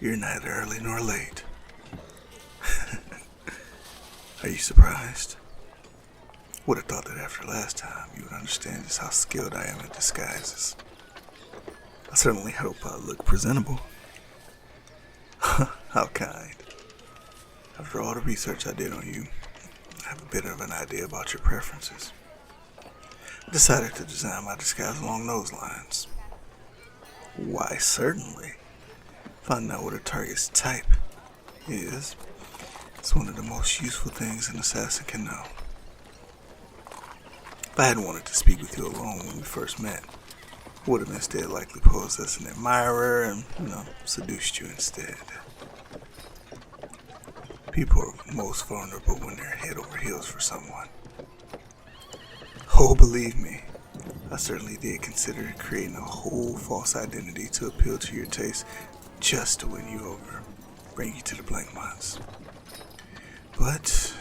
You're neither early nor late. Are you surprised? Would have thought that after last time you would understand just how skilled I am at disguises. I certainly hope I look presentable. How kind. After all the research I did on you, I have a bit of an idea about your preferences. I decided to design my disguise along those lines. Why, certainly. Finding out what a target's type is one of the most useful things an assassin can know. If I hadn't wanted to speak with you alone when we first met, I would have instead likely posed as an admirer and, seduced you instead. People are most vulnerable when they're head over heels for someone. Oh, believe me, I certainly did consider creating a whole false identity to appeal to your taste just to win you over, bring you to the blank ones. But,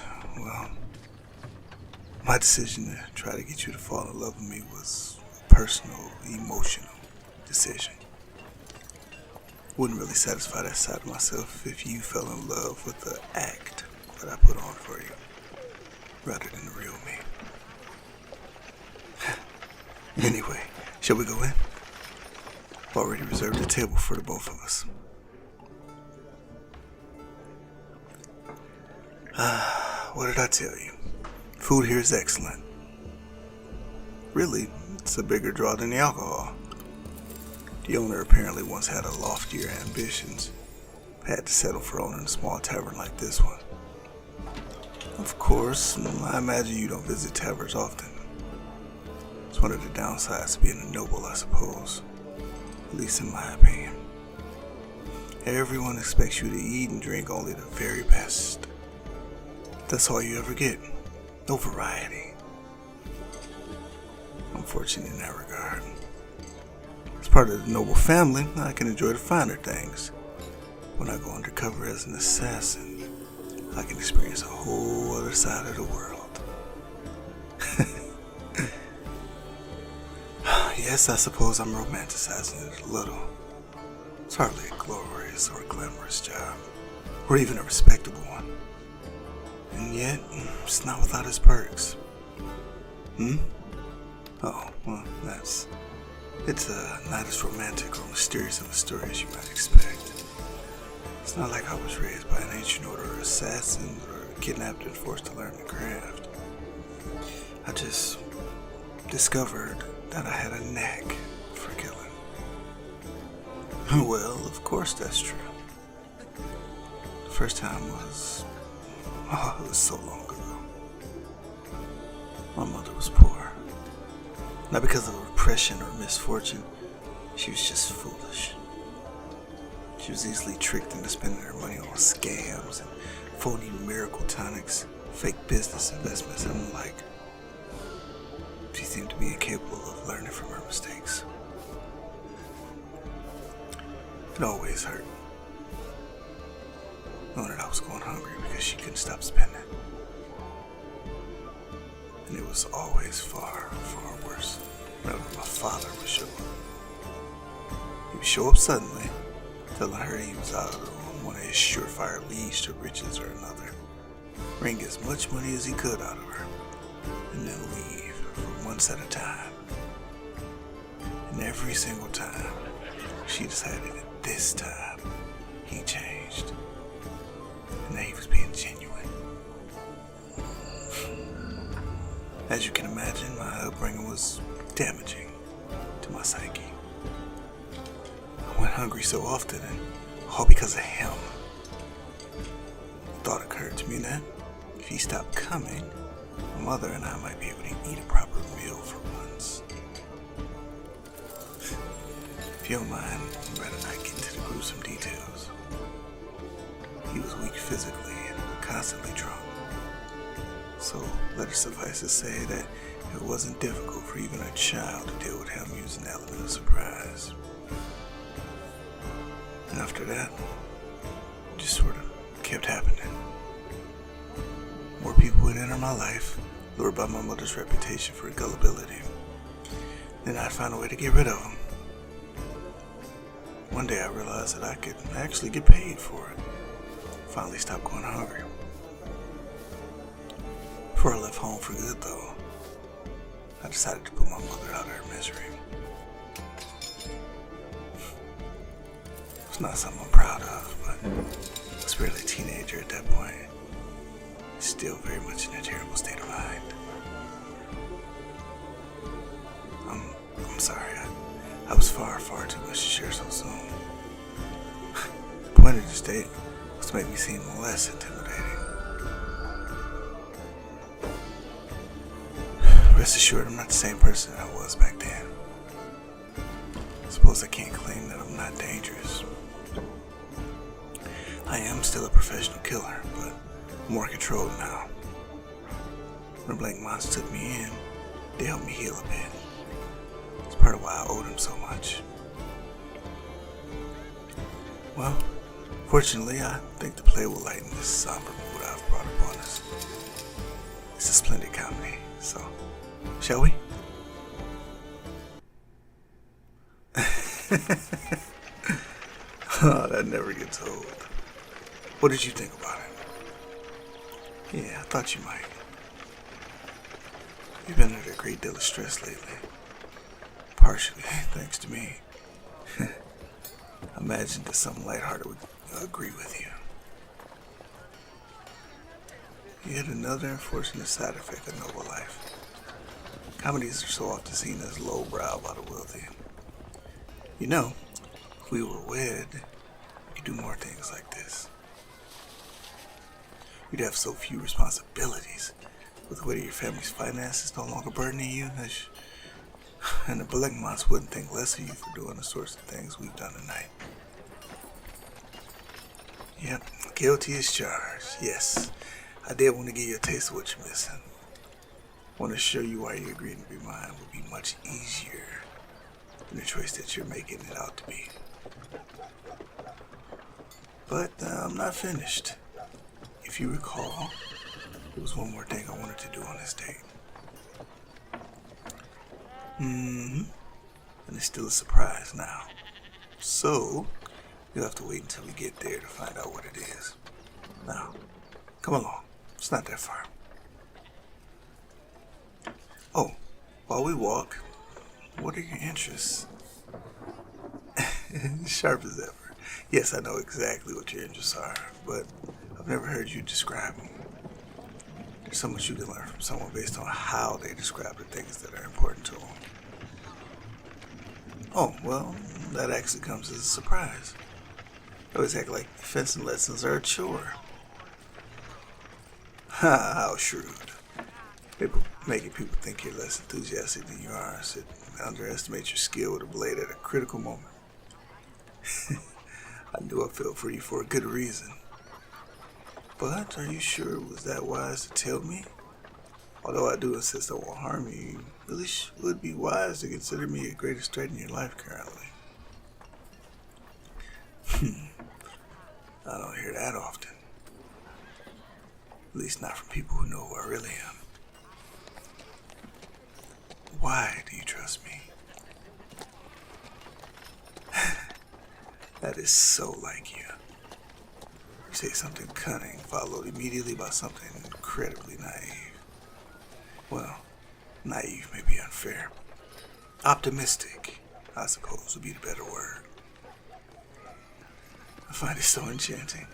my decision to try to get you to fall in love with me was a personal, emotional decision. Wouldn't really satisfy that side of myself if you fell in love with the act that I put on for you, rather than the real me. Anyway, shall we go in? I've already reserved a table for the both of us. What did I tell you? Food here is excellent. Really, it's a bigger draw than the alcohol. The owner apparently once had a loftier ambitions. Had to settle for owning a small tavern like this one. Of course, I imagine you don't visit taverns often. It's one of the downsides to being a noble, I suppose. At least in my opinion. Everyone expects you to eat and drink only the very best. That's all you ever get. No variety. I'm fortunate in that regard. As part of the noble family, I can enjoy the finer things. When I go undercover as an assassin, I can experience a whole other side of the world. Yes, I suppose I'm romanticizing it a little. It's hardly a glorious or glamorous job, or even a respectable one. And yet, it's not without its perks. Oh, well, it's not as romantic or mysterious of a story as you might expect. It's not like I was raised by an ancient order of assassins or kidnapped and forced to learn the craft. I just discovered that I had a knack for killing. Well, of course that's true. The first time was so long ago. My mother was poor. Not because of oppression or misfortune. She was just foolish. She was easily tricked into spending her money on scams and phony miracle tonics, fake business investments, and the like. She seemed to be incapable of learning from her mistakes. It always hurt, knowing that I was going hungry because she couldn't stop spending. And it was always far, far worse whenever my father would show up. He would show up suddenly, telling her he was out on one of his surefire leads to riches or another, wring as much money as he could out of her, and then leave for months at a time. And every single time, she decided that this time, he changed. And that he was being genuine. As you can imagine, my upbringing was damaging to my psyche. I went hungry so often, and all because of him. The thought occurred to me that if he stopped coming, my mother and I might be able to eat a proper meal for once. If you don't mind, I'd rather not get into the gruesome details. He was weak physically and constantly drunk. So let it suffice to say that it wasn't difficult for even a child to deal with him using the element of surprise. And after that, it just sort of kept happening. More people would enter my life, lured by my mother's reputation for gullibility. Then I'd find a way to get rid of them. One day I realized that I could actually get paid for it. Finally stopped going hungry. Before I left home for good though, I decided to put my mother out of her misery. It's not something I'm proud of, but I was barely a teenager at that point. Still very much in a terrible state of mind. I'm sorry, I was far too much to share so soon. The point of this date was to make me seem less intimidating. Rest assured, I'm not the same person I was back then. Suppose I can't claim that I'm not dangerous. I am still a professional killer, but more controlled now. When the Blank Monster took me in, they helped me heal a bit. It's part of why I owed him so much. Well, fortunately, I think the play will lighten this somber mood I've brought upon us. It's a splendid comedy, so shall we? Oh, that never gets old. What did you think about it? Yeah, I thought you might. You've been under a great deal of stress lately. Partially thanks to me. I imagined that something lighthearted would agree with you. Yet another unfortunate side effect of noble life. Comedies are so often seen as lowbrow by the wealthy. You know, if we were wed, we could do more things like this. You'd have so few responsibilities, with the weight of your family's finances no longer burdening you, and the Blank Monster wouldn't think less of you for doing the sorts of things we've done tonight. Yep, guilty as charged. Yes, I did want to give you a taste of what you're missing. Want to show you why you agreed to be mine would be much easier than the choice that you're making it out to be. But I'm not finished. If you recall, there was one more thing I wanted to do on this date. And it's still a surprise now. So, you'll have to wait until we get there to find out what it is. Now, come along. It's not that far. Oh, while we walk, what are your interests? Sharp as ever. Yes, I know exactly what your interests are, but I've never heard you describe them. There's so much you can learn from someone based on how they describe the things that are important to them. Oh, well, that actually comes as a surprise. I always act like fencing lessons are a chore. Ha, how shrewd. Making people think you're less enthusiastic than you are, so underestimate your skill with a blade at a critical moment. I knew I fell for you for a good reason. But are you sure it was that wise to tell me? Although I do insist I won't harm you, you really would be wise to consider me the greatest threat in your life currently. I don't hear that often. At least not from people who know who I really am. Why do you trust me? That is so like you. You say something cunning, followed immediately by something incredibly naive. Well, naive may be unfair. Optimistic, I suppose, would be the better word. I find it so enchanting.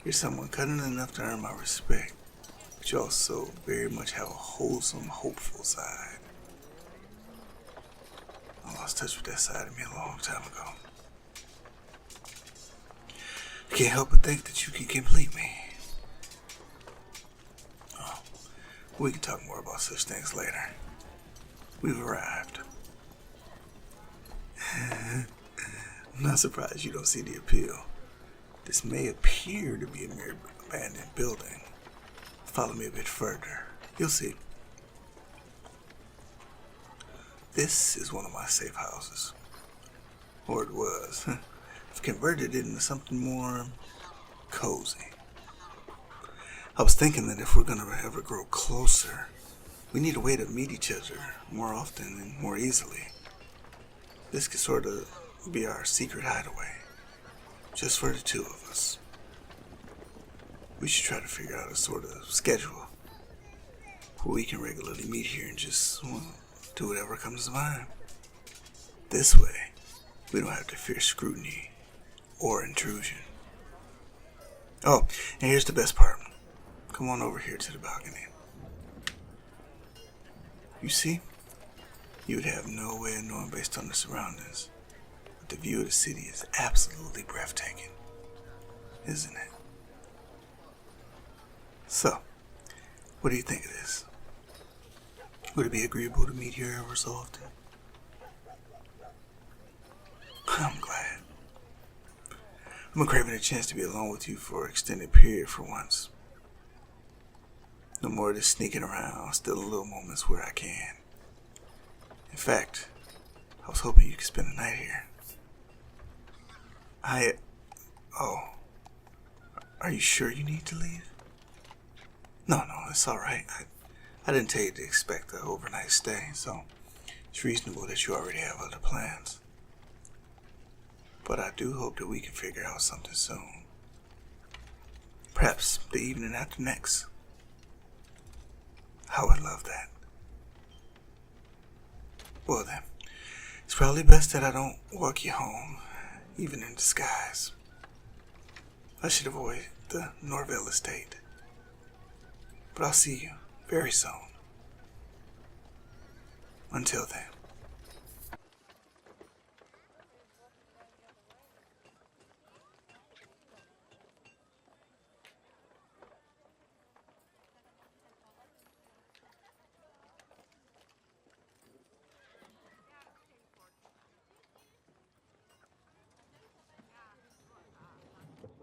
You're someone cunning enough to earn my respect, but you also very much have a wholesome, hopeful side. I lost touch with that side of me a long time ago. I can't help but think that you can complete me. Oh, we can talk more about such things later. We've arrived. I'm not surprised you don't see the appeal. This may appear to be a mere abandoned building. Follow me a bit further. You'll see. This is one of my safe houses. Or it was. I've converted it into something more cozy. I was thinking that if we're gonna ever grow closer, we need a way to meet each other more often and more easily. This could sort of be our secret hideaway, just for the two of us. We should try to figure out a sort of schedule where we can regularly meet here and just, well, do whatever comes to mind. This way, we don't have to fear scrutiny or intrusion. Oh, and here's the best part. Come on over here to the balcony. You see, you would have no way of knowing based on the surroundings, but the view of the city is absolutely breathtaking, isn't it? So, what do you think of this? Would it be agreeable to meet here ever so often? I'm glad. I'm craving a chance to be alone with you for an extended period for once. No more of this sneaking around, stealing little moments where I can. In fact, I was hoping you could spend the night here. Oh, are you sure you need to leave? No, it's alright. I didn't tell you to expect an overnight stay, so it's reasonable that you already have other plans. But I do hope that we can figure out something soon. Perhaps the evening after next. I would love that. Well then, it's probably best that I don't walk you home, even in disguise. I should avoid the Norville estate. But I'll see you very soon. Until then.